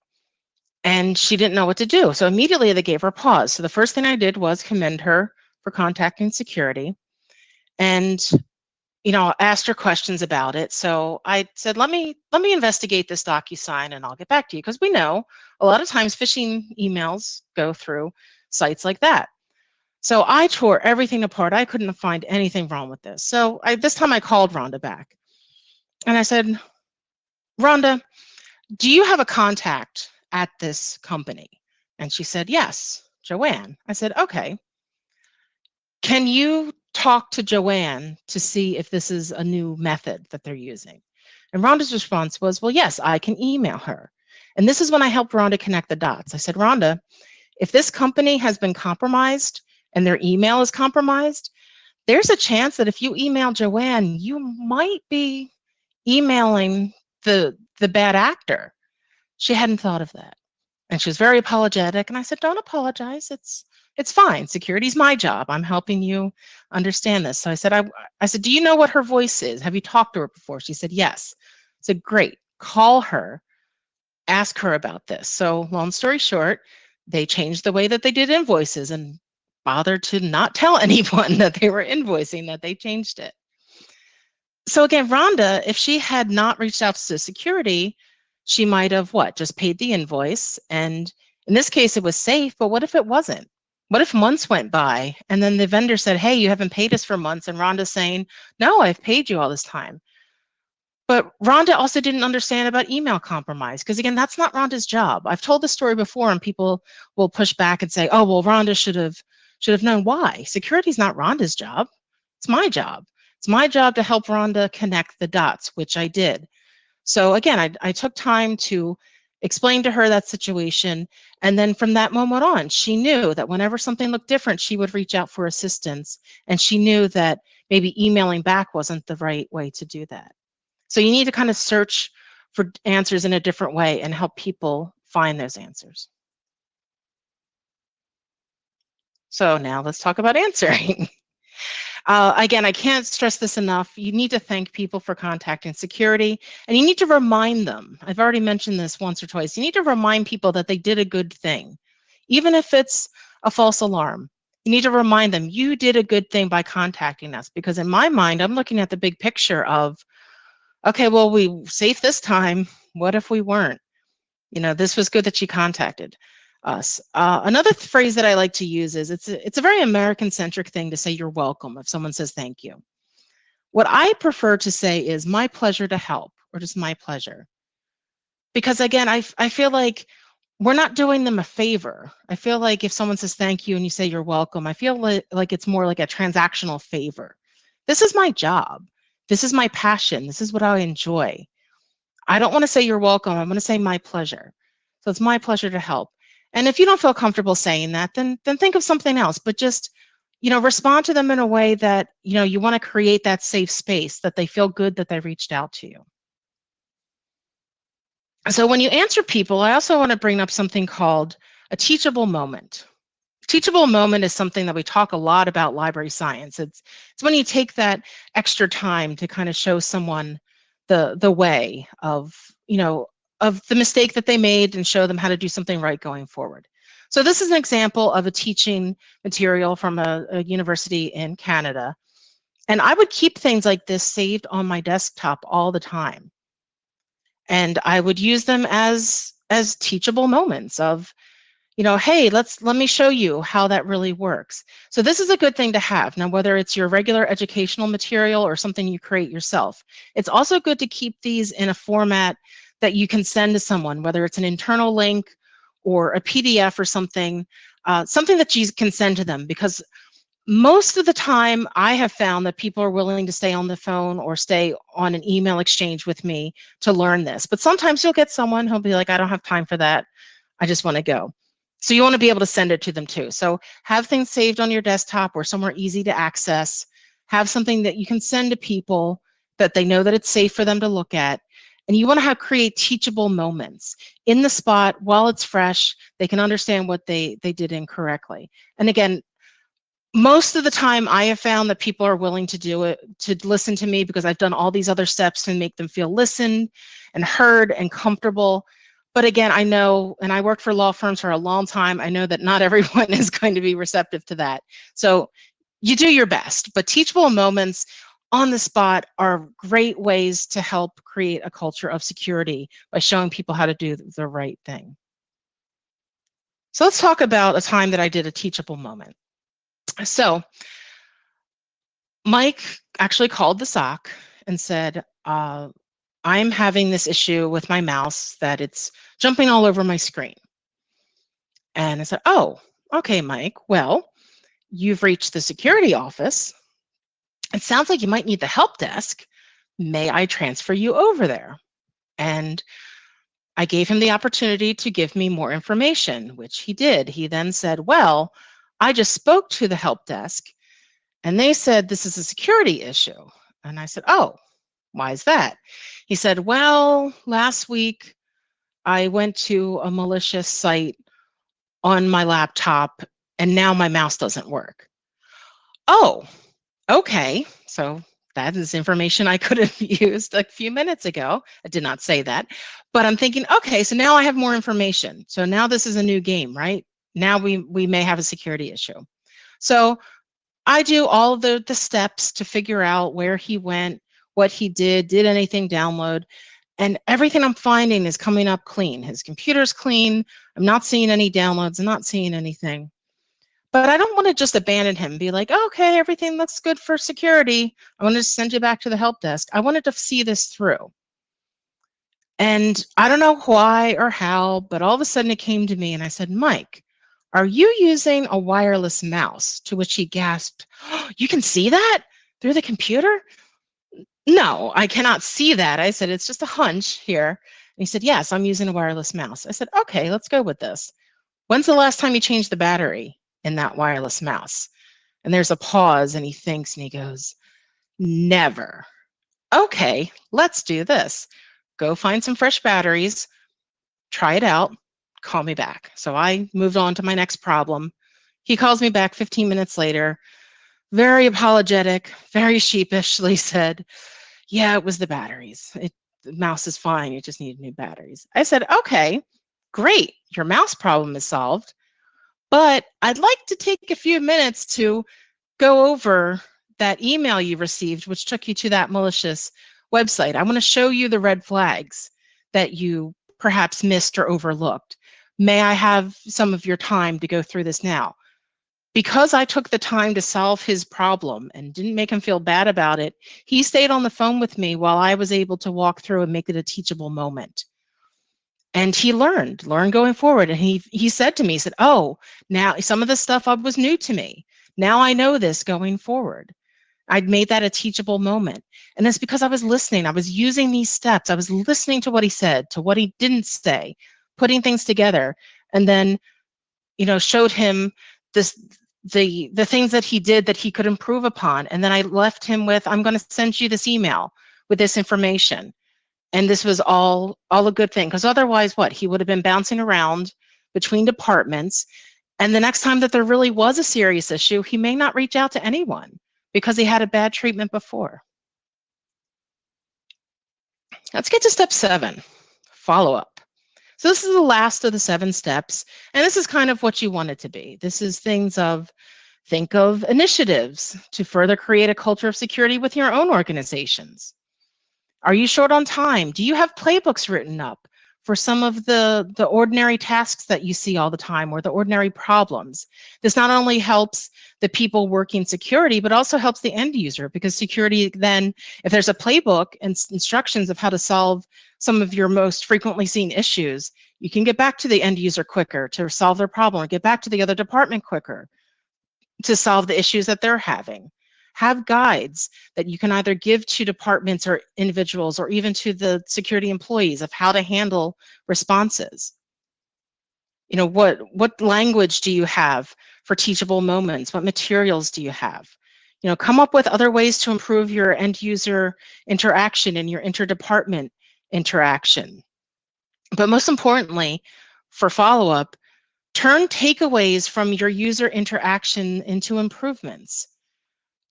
And she didn't know what to do. So immediately they gave her pause. So the first thing I did was commend her for contacting security and, asked her questions about it. So I said, let me investigate this DocuSign and I'll get back to you. Because we know a lot of times phishing emails go through sites like that. So I tore everything apart. I couldn't find anything wrong with this. So this time I called Rhonda back and I said, Rhonda, do you have a contact at this company? And she said, yes, Joanne. I said, okay. Can you talk to Joanne to see if this is a new method that they're using? And Rhonda's response was, well, yes, I can email her. And this is when I helped Rhonda connect the dots. I said, Rhonda, if this company has been compromised and their email is compromised, there's a chance that if you email Joanne, you might be emailing the bad actor. She hadn't thought of that. And she was very apologetic. And I said, don't apologize. It's fine. Security's my job. I'm helping you understand this. So I said, I said, do you know what her voice is? Have you talked to her before? She said, yes. I said, great. Call her. Ask her about this. So long story short, they changed the way that they did invoices and bothered to not tell anyone that they were invoicing, that they changed it. So again, Rhonda, if she had not reached out to security, she might have just paid the invoice. And in this case, it was safe, but what if it wasn't? What if months went by and then the vendor said, hey, you haven't paid us for months, and Rhonda's saying, no, I've paid you all this time. But Rhonda also didn't understand about email compromise, because again, that's not Rhonda's job. I've told this story before and people will push back and say, oh, well, Rhonda should have known. Why? Security is not Rhonda's job. It's my job. It's my job to help Rhonda connect the dots, which I did. So again, I took time to explain to her that situation. And then from that moment on, she knew that whenever something looked different, she would reach out for assistance. And she knew that maybe emailing back wasn't the right way to do that. So you need to kind of search for answers in a different way and help people find those answers. So now let's talk about answering. Again, I can't stress this enough. You need to thank people for contacting security, and you need to remind them. I've already mentioned this once or twice. You need to remind people that they did a good thing, even if it's a false alarm. You need to remind them, you did a good thing by contacting us, because in my mind, I'm looking at the big picture of, okay, well, we were safe this time. What if we weren't? This was good that she contacted us. Another phrase that I like to use is it's a very American-centric thing to say you're welcome if someone says thank you. What I prefer to say is my pleasure to help, or just my pleasure. Because again, I feel like we're not doing them a favor. I feel like if someone says thank you and you say you're welcome, I feel like it's more like a transactional favor. This is my job. This is my passion. This is what I enjoy. I don't want to say you're welcome. I'm going to say my pleasure. So it's my pleasure to help. And if you don't feel comfortable saying that, then think of something else. But just, respond to them in a way that, you want to create that safe space, that they feel good that they reached out to you. So when you answer people, I also want to bring up something called a teachable moment. Teachable moment is something that we talk a lot about library science. It's when you take that extra time to kind of show someone the way of, of the mistake that they made and show them how to do something right going forward. So this is an example of a teaching material from a university in Canada. And I would keep things like this saved on my desktop all the time. And I would use them as teachable moments of, hey, let me show you how that really works. So this is a good thing to have. Now, whether it's your regular educational material or something you create yourself, it's also good to keep these in a format that you can send to someone, whether it's an internal link or a PDF or something, something that you can send to them, because most of the time I have found that people are willing to stay on the phone or stay on an email exchange with me to learn this. But sometimes you'll get someone who'll be like, I don't have time for that. I just want to go. So you want to be able to send it to them too. So have things saved on your desktop or somewhere easy to access. Have something that you can send to people that they know that it's safe for them to look at. And you want to create teachable moments in the spot while it's fresh. They can understand what they did incorrectly. And again, most of the time I have found that people are willing to do it, to listen to me, because I've done all these other steps to make them feel listened and heard and comfortable. But again, I know, and I worked for law firms for a long time, I know that not everyone is going to be receptive to that. So you do your best, but teachable moments on the spot are great ways to help create a culture of security by showing people how to do the right thing. So let's talk about a time that I did a teachable moment. So Mike actually called the SOC and said, I'm having this issue with my mouse that it's jumping all over my screen. And I said, oh, okay, Mike, well, you've reached the security office. It sounds like you might need the help desk. May I transfer you over there? And I gave him the opportunity to give me more information, which he did. He then said, well, I just spoke to the help desk and they said this is a security issue. And I said, oh, why is that? He said, well, last week I went to a malicious site on my laptop and now my mouse doesn't work. Oh, okay. So that is information I could have used a few minutes ago. I did not say that, but I'm thinking, okay, so now I have more information. So now this is a new game, right? Now we may have a security issue. So I do all the steps to figure out where he went, what he did anything download, and everything I'm finding is coming up clean. His computer's clean. I'm not seeing any downloads. I'm not seeing anything. But I don't want to just abandon him and be like, oh, okay, everything looks good for security. I want to send you back to the help desk. I wanted to see this through. And I don't know why or how, but all of a sudden it came to me and I said, Mike, are you using a wireless mouse? To which he gasped, oh, you can see that through the computer? No, I cannot see that. I said, it's just a hunch here. And he said, yes, I'm using a wireless mouse. I said, okay, let's go with this. When's the last time you changed the battery in that wireless mouse? And there's a pause and he thinks and he goes, never. Okay, let's do this. Go find some fresh batteries, try it out, call me back. So I moved on to my next problem. He calls me back 15 minutes later, very apologetic, very sheepishly said, yeah, it was the batteries. The mouse is fine, you just need new batteries. I said, okay, great, your mouse problem is solved, but I'd like to take a few minutes to go over that email you received, which took you to that malicious website. I want to show you the red flags that you perhaps missed or overlooked. May I have some of your time to go through this now? Because I took the time to solve his problem and didn't make him feel bad about it, he stayed on the phone with me while I was able to walk through and make it a teachable moment. And he learned going forward. And he said to me, he said, oh, now some of the stuff was new to me. Now I know this going forward. I'd made that a teachable moment. And it's because I was listening. I was using these steps. I was listening to what he said, to what he didn't say, putting things together, and then, showed him the things that he did that he could improve upon. And then I left him with, I'm going to send you this email with this information. And this was all a good thing, because otherwise what? He would have been bouncing around between departments. And the next time that there really was a serious issue, he may not reach out to anyone because he had a bad treatment before. Let's get to step 7, follow-up. So this is the last of the 7 steps, and this is kind of what you want it to be. This is things of, think of initiatives to further create a culture of security with your own organizations. Are you short on time? Do you have playbooks written up for some of the ordinary tasks that you see all the time or the ordinary problems. This not only helps the people working security, but also helps the end user, because security then, if there's a playbook and instructions of how to solve some of your most frequently seen issues, you can get back to the end user quicker to solve their problem, or get back to the other department quicker to solve the issues that they're having. Have guides that you can either give to departments or individuals or even to the security employees of how to handle responses. You know, what language do you have for teachable moments? What materials do you have? You know, come up with other ways to improve your end user interaction and your interdepartment interaction. But most importantly, for follow-up, turn takeaways from your user interaction into improvements.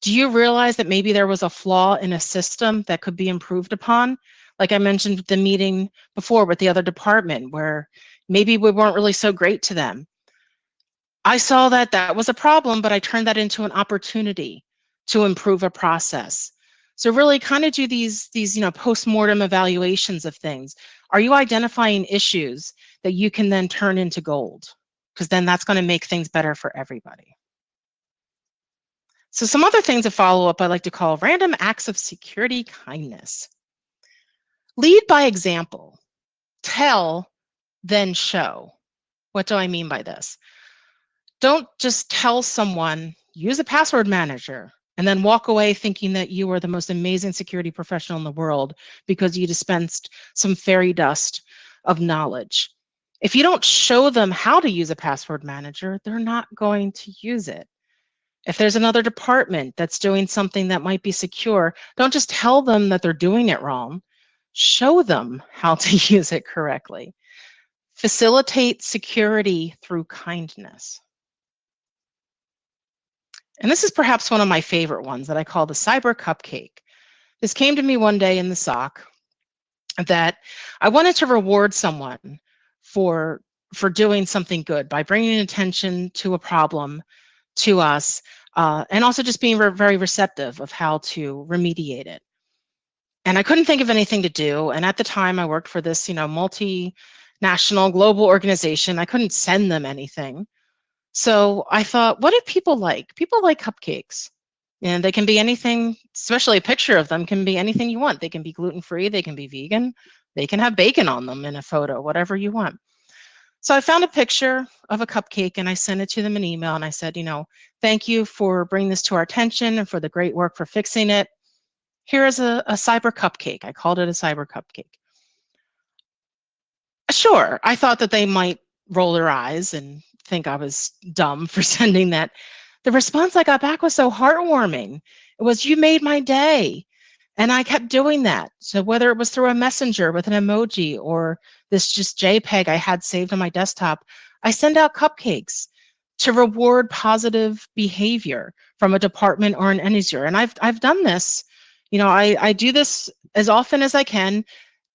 Do you realize that maybe there was a flaw in a system that could be improved upon? Like I mentioned the meeting before with the other department, where maybe we weren't really so great to them. I saw that that was a problem, but I turned that into an opportunity to improve a process. So really kind of do these post-mortem evaluations of things. Are you identifying issues that you can then turn into gold? Because then that's going to make things better for everybody. So some other things to follow up I like to call random acts of security kindness. Lead by example. Tell, then show. What do I mean by this? Don't just tell someone, use a password manager, and then walk away thinking that you are the most amazing security professional in the world because you dispensed some fairy dust of knowledge. If you don't show them how to use a password manager, they're not going to use it. If there's another department that's doing something that might be secure, don't just tell them that they're doing it wrong. Show them how to use it correctly. Facilitate security through kindness. And this is perhaps one of my favorite ones that I call the cyber cupcake. This came to me one day in the SOC that I wanted to reward someone for doing something good by bringing attention to a problem to us, and also just being very receptive of how to remediate it. And I couldn't think of anything to do. And at the time I worked for this, multinational global organization. I couldn't send them anything. So I thought, what do people like? People like cupcakes. And they can be anything, especially a picture of them can be anything you want. They can be gluten-free, they can be vegan, they can have bacon on them in a photo, whatever you want. So I found a picture of a cupcake and I sent it to them in email and I said, thank you for bringing this to our attention and for the great work for fixing it. Here is a cyber cupcake. I called it a cyber cupcake. Sure, I thought that they might roll their eyes and think I was dumb for sending that. The response I got back was so heartwarming. It was, you made my day. And I kept doing that. So whether it was through a messenger with an emoji or this just JPEG I had saved on my desktop, I send out cupcakes to reward positive behavior from a department or an end user. And I've done this. I do this as often as I can,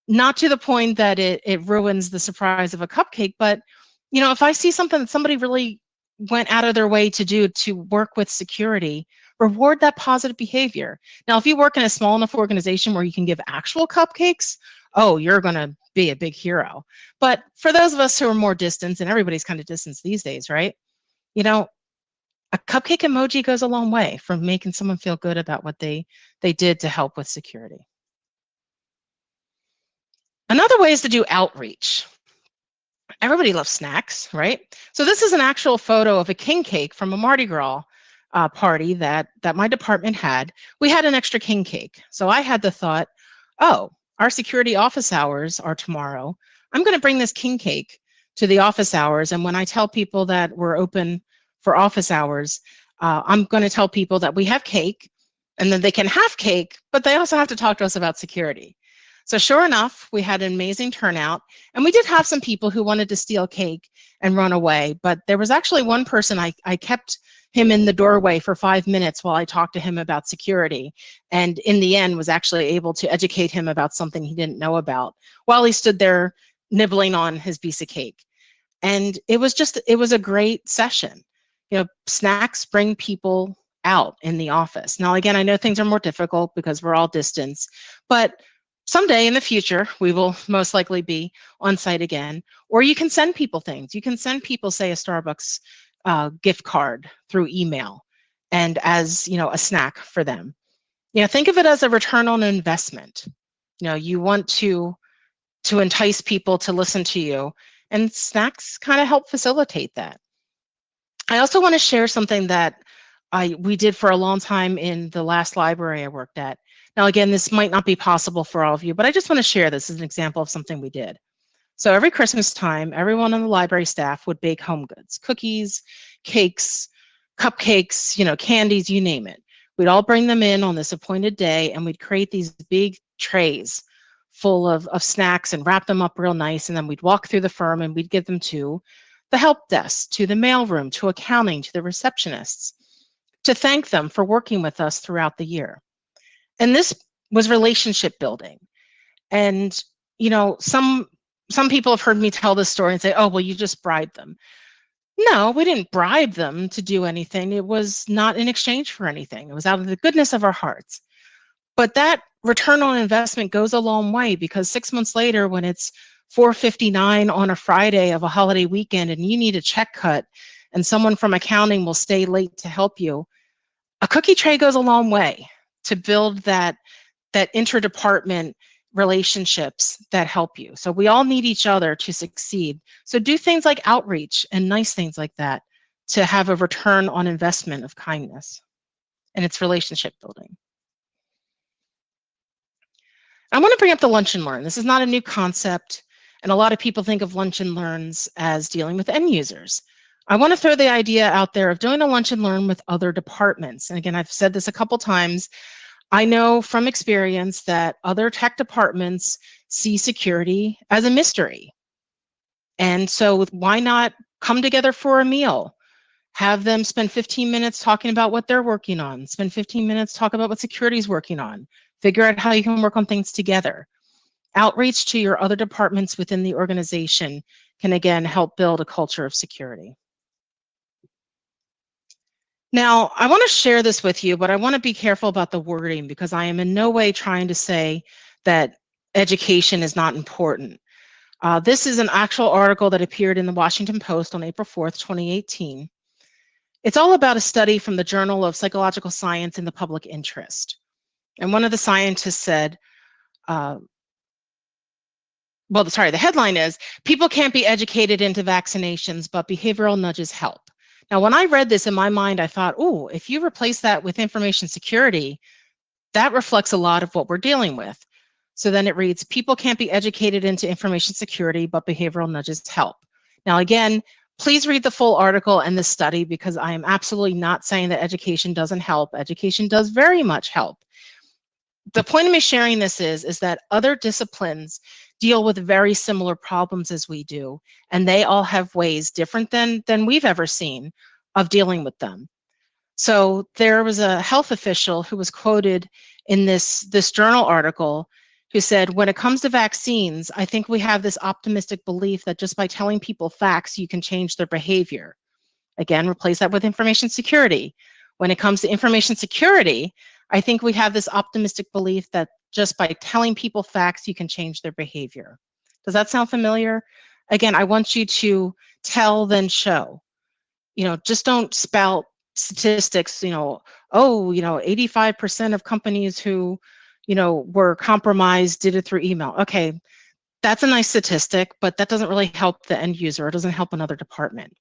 not to the point that it ruins the surprise of a cupcake, but if I see something that somebody really went out of their way to do to work with security, reward that positive behavior. Now, if you work in a small enough organization where you can give actual cupcakes, oh, you're going to be a big hero. But for those of us who are more distant, and everybody's kind of distant these days, right? A cupcake emoji goes a long way for making someone feel good about what they did to help with security. Another way is to do outreach. Everybody loves snacks, right? So this is an actual photo of a king cake from a Mardi Gras party that my department had. We had an extra king cake. So I had the thought, oh, our security office hours are tomorrow. I'm going to bring this king cake to the office hours. And when I tell people that we're open for office hours, I'm going to tell people that we have cake and then they can have cake, but they also have to talk to us about security. So sure enough, we had an amazing turnout, and we did have some people who wanted to steal cake and run away, but there was actually one person, I kept him in the doorway for 5 minutes while I talked to him about security, and in the end was actually able to educate him about something he didn't know about while he stood there nibbling on his piece of cake. And it was a great session. Snacks bring people out in the office. Now, again, I know things are more difficult because we're all distance, but Someday in the future, we will most likely be on site again, or you can send people things. You can send people, say, a Starbucks gift card through email, and as a snack for them. Think of it as a return on investment. You want to entice people to listen to you, and snacks kind of help facilitate that. I also want to share something that we did for a long time in the last library I worked at. Now, again, this might not be possible for all of you, but I just want to share this as an example of something we did. So every Christmas time, everyone on the library staff would bake home goods, cookies, cakes, cupcakes, candies, you name it. We'd all bring them in on this appointed day, and we'd create these big trays full of snacks and wrap them up real nice. And then we'd walk through the firm and we'd give them to the help desk, to the mailroom, to accounting, to the receptionists, to thank them for working with us throughout the year. And this was relationship building. And, some people have heard me tell this story and say, oh, well, you just bribed them. No, we didn't bribe them to do anything. It was not in exchange for anything. It was out of the goodness of our hearts. But that return on investment goes a long way, because 6 months later, when it's 4:59 on a Friday of a holiday weekend and you need a check cut and someone from accounting will stay late to help you, a cookie tray goes a long way to build that interdepartment relationships that help you. So we all need each other to succeed. So do things like outreach and nice things like that to have a return on investment of kindness, and it's relationship building. I want to bring up the lunch and learn. This is not a new concept, and a lot of people think of lunch and learns as dealing with end users. I want to throw the idea out there of doing a lunch and learn with other departments. And again, I've said this a couple times. I know from experience that other tech departments see security as a mystery. And so why not come together for a meal? Have them spend 15 minutes talking about what they're working on, spend 15 minutes talk about what security is working on, figure out how you can work on things together. Outreach to your other departments within the organization can, again, help build a culture of security. Now, I want to share this with you, but I want to be careful about the wording, because I am in no way trying to say that education is not important. This is an actual article that appeared in the Washington Post on April 4th, 2018. It's all about a study from the Journal of Psychological Science in the Public Interest. And one of the scientists said, the headline is, people can't be educated into vaccinations, but behavioral nudges help. Now, when I read this, in my mind, I thought, oh, if you replace that with information security, that reflects a lot of what we're dealing with. So then it reads, people can't be educated into information security, but behavioral nudges help. Now, again, please read the full article and the study, because I am absolutely not saying that education doesn't help. Education does very much help. The point of me sharing this is that other disciplines deal with very similar problems as we do, and they all have ways different than we've ever seen of dealing with them. So there was a health official who was quoted in this journal article who said, when it comes to vaccines, I think we have this optimistic belief that just by telling people facts, you can change their behavior. Again, replace that with information security. When it comes to information security, I think we have this optimistic belief that just by telling people facts, you can change their behavior. Does that sound familiar? Again, I want you to tell, then show. Just don't spout statistics, 85% of companies who, were compromised did it through email. Okay, that's a nice statistic, but that doesn't really help the end user. It doesn't help another department.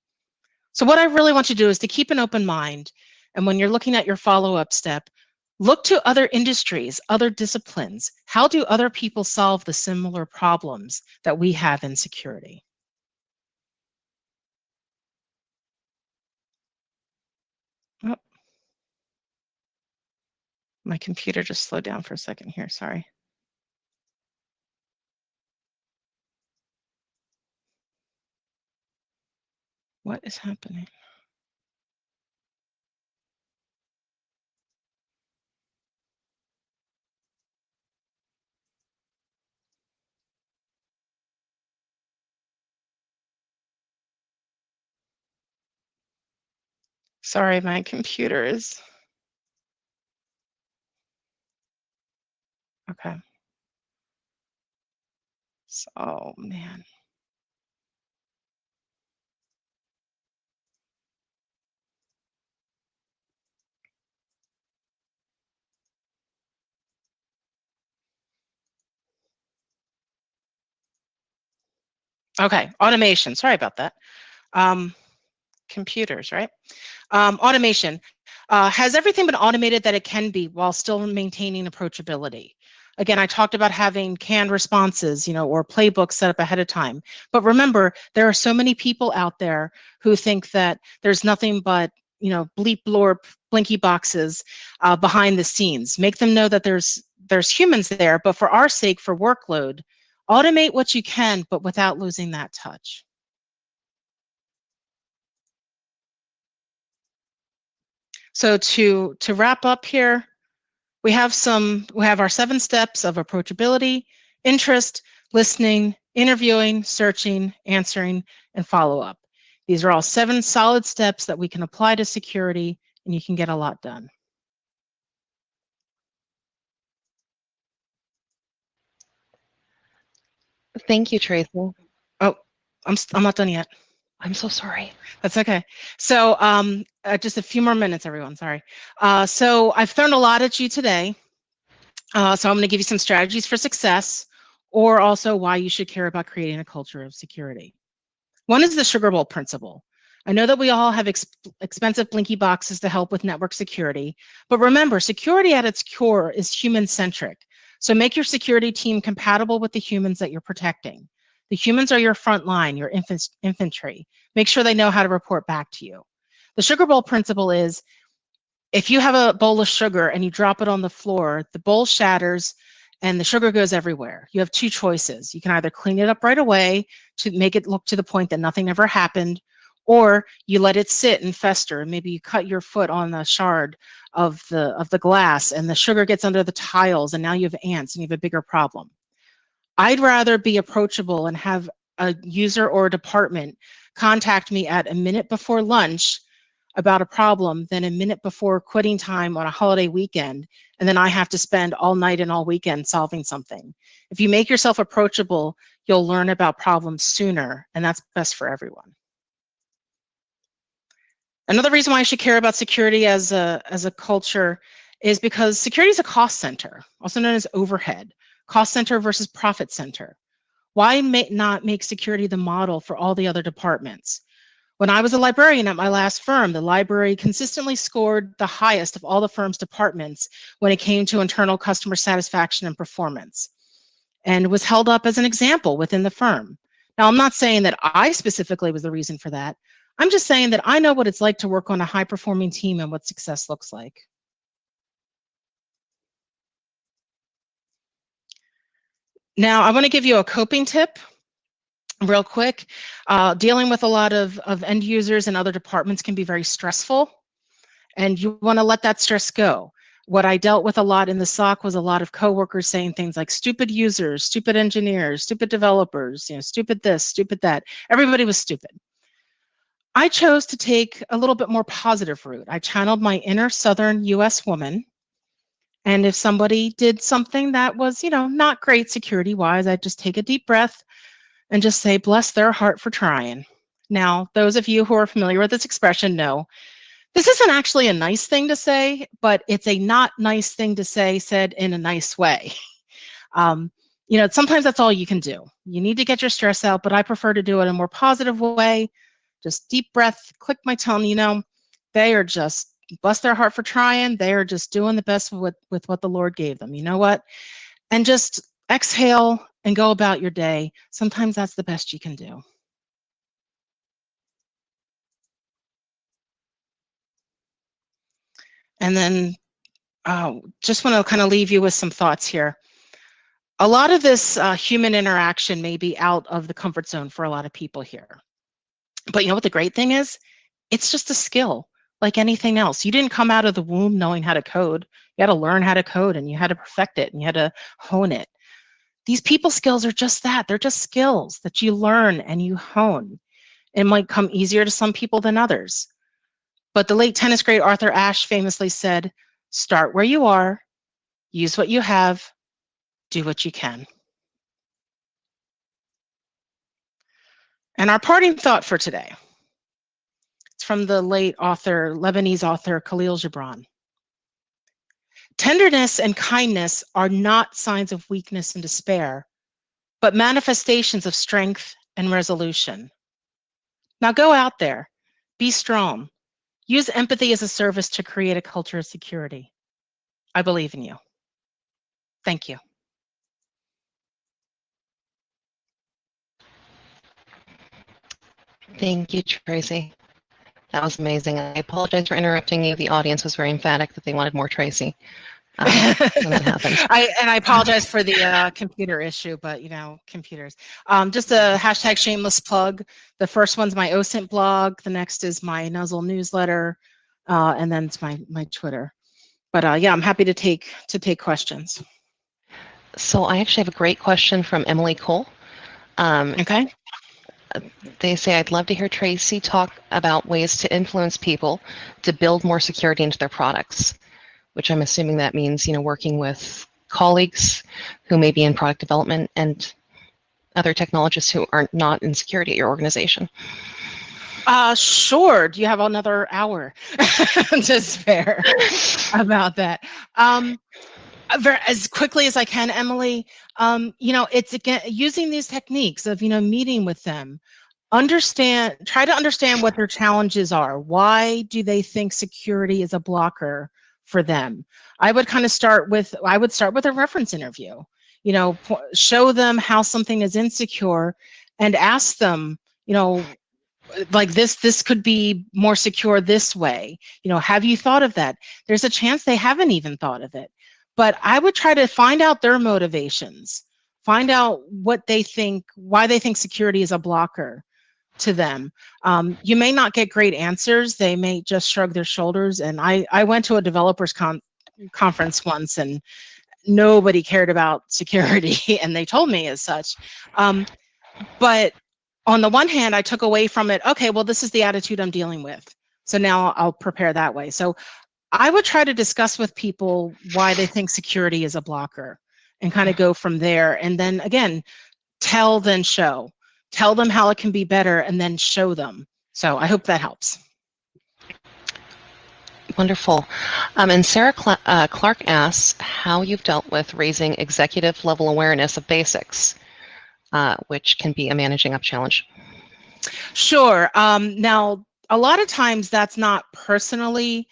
So what I really want you to do is to keep an open mind. And when you're looking at your follow-up step, look to other industries, other disciplines. How do other people solve the similar problems that we have in security? Oh, my computer just slowed down for a second here, sorry. What is happening? Sorry, my computer is... Okay. Oh, man. Okay, automation. Sorry about that. Computers, right? Automation. Has everything been automated that it can be while still maintaining approachability? Again, I talked about having canned responses, or playbooks set up ahead of time. But remember, there are so many people out there who think that there's nothing but, bleep blorp, blinky boxes behind the scenes. Make them know that there's humans there, but for our sake, for workload, automate what you can, but without losing that touch. So to wrap up here, we have our 7 steps of approachability: interest, listening, interviewing, searching, answering, and follow-up. These are all 7 solid steps that we can apply to security, and you can get a lot done. Thank you, Tracy. Oh, I'm not done yet. I'm so sorry. That's okay. So just a few more minutes, everyone. Sorry. So I've thrown a lot at you today. So I'm going to give you some strategies for success, or also why you should care about creating a culture of security. One is the sugar bowl principle. I know that we all have expensive blinky boxes to help with network security, but remember, security at its core is human-centric. So make your security team compatible with the humans that you're protecting. The humans are your front line, your infantry. Make sure they know how to report back to you. The sugar bowl principle is, if you have a bowl of sugar and you drop it on the floor, the bowl shatters and the sugar goes everywhere. You have 2 choices. You can either clean it up right away to make it look to the point that nothing ever happened, or you let it sit and fester. And maybe you cut your foot on a shard of the glass and the sugar gets under the tiles and now you have ants and you have a bigger problem. I'd rather be approachable and have a user or a department contact me at a minute before lunch about a problem than a minute before quitting time on a holiday weekend, and then I have to spend all night and all weekend solving something. If you make yourself approachable, you'll learn about problems sooner, and that's best for everyone. Another reason why I should care about security as a culture is because security is a cost center, also known as overhead. Cost center versus profit center. Why not make security the model for all the other departments? When I was a librarian at my last firm, the library consistently scored the highest of all the firm's departments when it came to internal customer satisfaction and performance, and was held up as an example within the firm. Now, I'm not saying that I specifically was the reason for that. I'm just saying that I know what it's like to work on a high-performing team and what success looks like. Now, I want to give you a coping tip real quick. Dealing with a lot of end users and other departments can be very stressful, and you want to let that stress go. What I dealt with a lot in the SOC was a lot of coworkers saying things like stupid users, stupid engineers, stupid developers, stupid this, stupid that. Everybody was stupid. I chose to take a little bit more positive route. I channeled my inner Southern US woman. And if somebody did something that was, not great security-wise, I'd just take a deep breath and just say, bless their heart for trying. Now, those of you who are familiar with this expression know this isn't actually a nice thing to say, but it's a not nice thing to say said in a nice way. Sometimes that's all you can do. You need to get your stress out, but I prefer to do it in a more positive way. Just deep breath, click my tongue, they are just, bless their heart for trying. They are just doing the best with what the Lord gave them. You know what? And just exhale and go about your day. Sometimes that's the best you can do. And then just want to kind of leave you with some thoughts here. A lot of this human interaction may be out of the comfort zone for a lot of people here. But you know what the great thing is? It's just a skill like anything else. You didn't come out of the womb knowing how to code. You had to learn how to code and you had to perfect it and you had to hone it. These people skills are just that. They're just skills that you learn and you hone. It might come easier to some people than others. But the late tennis great Arthur Ashe famously said, start where you are, use what you have, do what you can. And our parting thought for today, it's from the late Lebanese author Khalil Gibran. Tenderness and kindness are not signs of weakness and despair, but manifestations of strength and resolution. Now go out there, be strong, use empathy as a service to create a culture of security. I believe in you. Thank you. Thank you, Tracy. That was amazing. I apologize for interrupting you. The audience was very emphatic that they wanted more Tracy. When that happened. I apologize for the computer issue, but computers. Just a hashtag shameless plug. The first one's my OSINT blog. The next is my Nuzzle newsletter, and then it's my Twitter. But yeah, I'm happy to take questions. So I actually have a great question from Emily Cole. Okay. They say, I'd love to hear Tracy talk about ways to influence people to build more security into their products, which I'm assuming that means, working with colleagues who may be in product development and other technologists who are not in security at your organization. Sure. Do you have another hour to spare about that? As quickly as I can, Emily. It's again using these techniques of meeting with them, try to understand what their challenges are. Why do they think security is a blocker for them? I would start with a reference interview. Show them how something is insecure, and ask them, like this could be more secure this way. Have you thought of that? There's a chance they haven't even thought of it. But I would try to find out their motivations, find out what they think, why they think security is a blocker to them. You may not get great answers. They may just shrug their shoulders. And I went to a developers conference once, and nobody cared about security, and they told me as such. But on the one hand, I took away from it, okay, well, this is the attitude I'm dealing with. So now I'll prepare that way. So I would try to discuss with people why they think security is a blocker, and kind of go from there. And then again, tell, then show. Tell them how it can be better, and then show them. So I hope that helps. Wonderful. And Sarah Clark asks how you've dealt with raising executive level awareness of basics, which can be a managing up challenge. Sure. Now, a lot of times that's not personally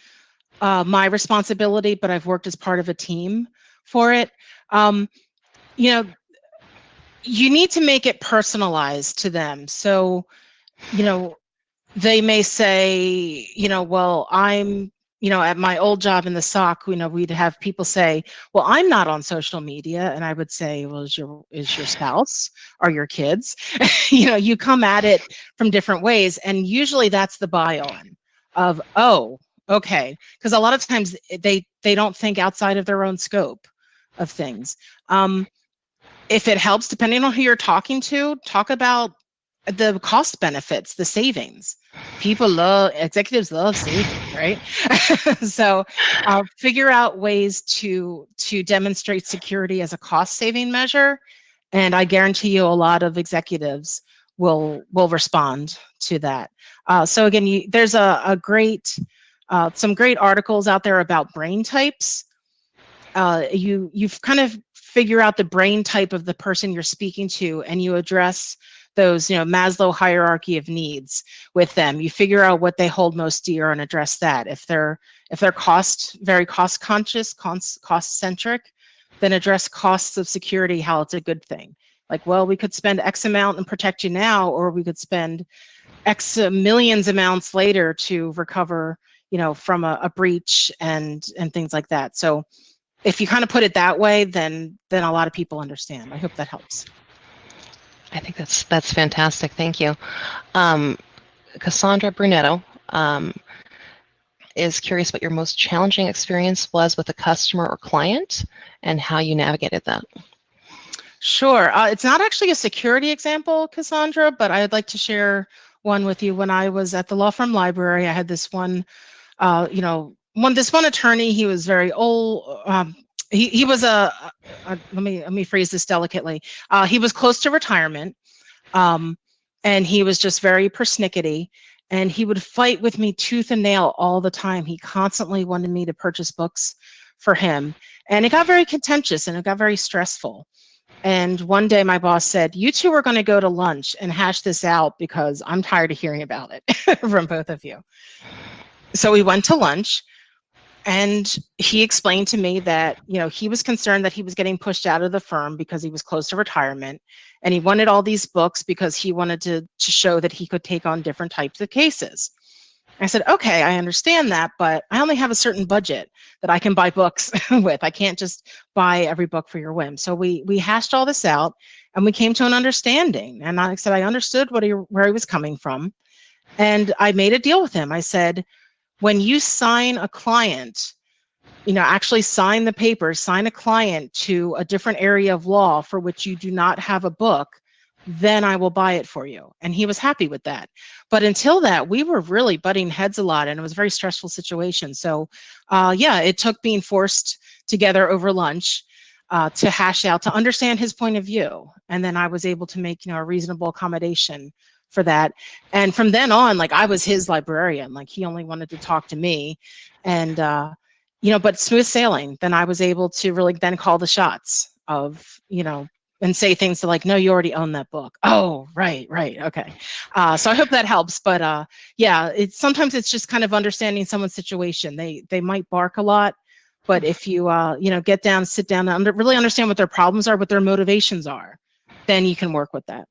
my responsibility, but I've worked as part of a team for it. You need to make it personalized to them. So, they may say, well, I'm, at my old job in the SOC, we'd have people say, well, I'm not on social media. And I would say, well, is your spouse or your kids? You come at it from different ways. And usually that's the buy-on of, oh, okay. Because a lot of times they don't think outside of their own scope of things. If it helps, depending on who you're talking to, talk about the cost benefits, the savings. Executives love savings, right? So figure out ways to demonstrate security as a cost saving measure. And I guarantee you a lot of executives will respond to that. So again, there's some great articles out there about brain types. You've kind of figure out the brain type of the person you're speaking to, and you address those, Maslow hierarchy of needs with them. You figure out what they hold most dear and address that. If they're very cost conscious, cost centric, then address costs of security, how it's a good thing. Like, well, we could spend X amount and protect you now, or we could spend X millions amounts later to recover, from a breach and things like that. So if you kind of put it that way, then a lot of people understand. I hope that helps. I think that's fantastic. Thank you. Cassandra Brunetto is curious what your most challenging experience was with a customer or client and how you navigated that. Sure. It's not actually a security example, Cassandra, but I'd like to share one with you. When I was at the law firm library, I had this one, this one attorney. He was very old. He was let me phrase this delicately. He was close to retirement. and he was just very persnickety, and he would fight with me tooth and nail all the time. He constantly wanted me to purchase books for him, and it got very contentious and it got very stressful. And one day my boss said, "You two are going to go to lunch and hash this out because I'm tired of hearing about it from both of you." So we went to lunch, and he explained to me that, he was concerned that he was getting pushed out of the firm because he was close to retirement, and he wanted all these books because he wanted to show that he could take on different types of cases. I said, "Okay, I understand that, but I only have a certain budget that I can buy books with. I can't just buy every book for your whim." So we hashed all this out, and we came to an understanding. And I said I understood where he was coming from, and I made a deal with him. I said, "When you sign a client, actually sign the papers, sign a client to a different area of law for which you do not have a book, then I will buy it for you." And he was happy with that. But until that, we were really butting heads a lot, and it was a very stressful situation. So it took being forced together over lunch to hash out, to understand his point of view. And then I was able to make, a reasonable accommodation for that. And from then on, I was his librarian. He only wanted to talk to me. And but smooth sailing. Then I was able to really then call the shots of, and say things to "No, you already own that book." "Oh, right, okay." So I hope that helps. But sometimes it's just kind of understanding someone's situation. They might bark a lot, but if you get down, sit down, and really understand what their problems are, what their motivations are, then you can work with that.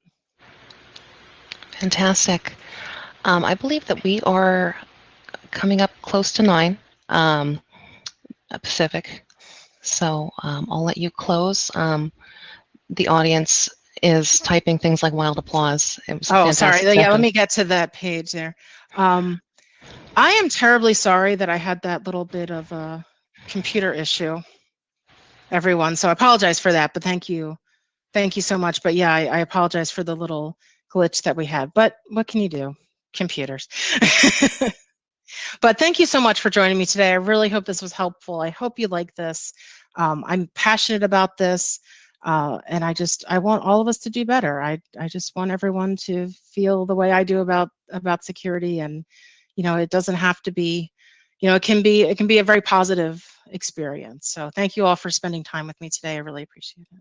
Fantastic. I believe that we are coming up close to 9 Pacific, so I'll let you close. The audience is typing things like wild applause. It was Oh, sorry. fantastic Yeah, let session. me get to that page there. I am terribly sorry that I had that little bit of a computer issue, everyone. So I apologize for that, but thank you. Thank you so much. But yeah, I apologize for the little glitch that we had. But what can you do? Computers. But thank you so much for joining me today. I really hope this was helpful. I hope you like this. I'm passionate about this. And I want all of us to do better. I just want everyone to feel the way I do about security. And, it doesn't have to be, it can be a very positive experience. So thank you all for spending time with me today. I really appreciate it.